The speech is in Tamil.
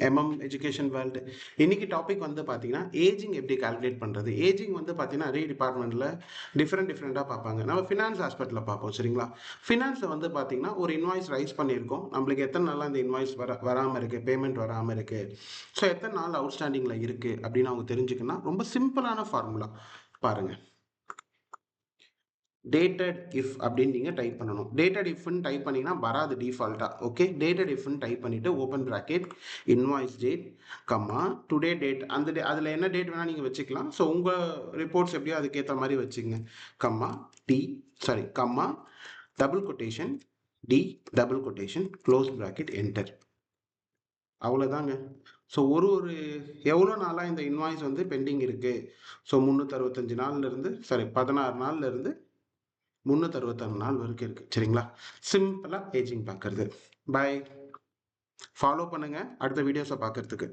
MM education world. இன்னைக்கு டாபிக் வந்து பார்த்தீங்கன்னா ஏஜிங் எப்படி கால்குலேட் பண்ணுறது. ஏஜிங் வந்து பார்த்தீங்கன்னா நிறைய டிபார்ட்மெண்ட்டில் டிஃப்ரெண்ட்டாக பார்ப்பாங்க. நம்ம ஃபினான்ஸ் ஆஸ்பெக்டில் பார்ப்போம் சரிங்களா. ஃபினான்ஸை வந்து பார்த்தீங்கன்னா ஒரு இன்வாய்ஸ் ரைஸ் பண்ணியிருக்கோம், நம்மளுக்கு எத்தனை நாளாக அந்த இன்வாய்ஸ் வராமல் இருக்குது, பேமெண்ட் வராமல் இருக்குது, ஸோ எத்தனை நாள் அவுட்ஸ்டாண்டிங்கில் இருக்குது அப்படின்னு அவங்க தெரிஞ்சுக்கணும்னா ரொம்ப சிம்பிளான ஃபார்முலா பாருங்கள். டேட்டட் இஃப் அப்படின்னு நீங்கள் டைப் பண்ணணும். டேட்டட் இஃப்னு டைப் பண்ணிங்கன்னா வராது டிஃபால்ட்டாக. ஓகே, டேட்டட் இஃப்னு டைப் பண்ணிவிட்டு ஓப்பன் ப்ராக்கெட் இன்வாய்ஸ் டேட் கம்மா டுடே டேட், அந்த அதில் என்ன டேட் வேணால் நீங்கள் வச்சுக்கலாம். ஸோ உங்கள் ரிப்போர்ட்ஸ் எப்படியோ அதுக்கேற்ற மாதிரி வச்சுங்க. Comma comma double quotation D double quotation close bracket enter. அவ்வளோதாங்க. ஸோ ஒரு எவ்வளோ நாளாக இந்த இன்வாய்ஸ் வந்து பெண்டிங் இருக்குது. ஸோ 365 நாள்லேருந்து 16 நாள்லேருந்து 366 நாள் வரைக்கும் இருக்குது சரிங்களா. சிம்பிளாக ஏஜிங் பார்க்கறது. பாய், ஃபாலோ பண்ணுங்கள் அடுத்த வீடியோஸை பார்க்கறதுக்கு.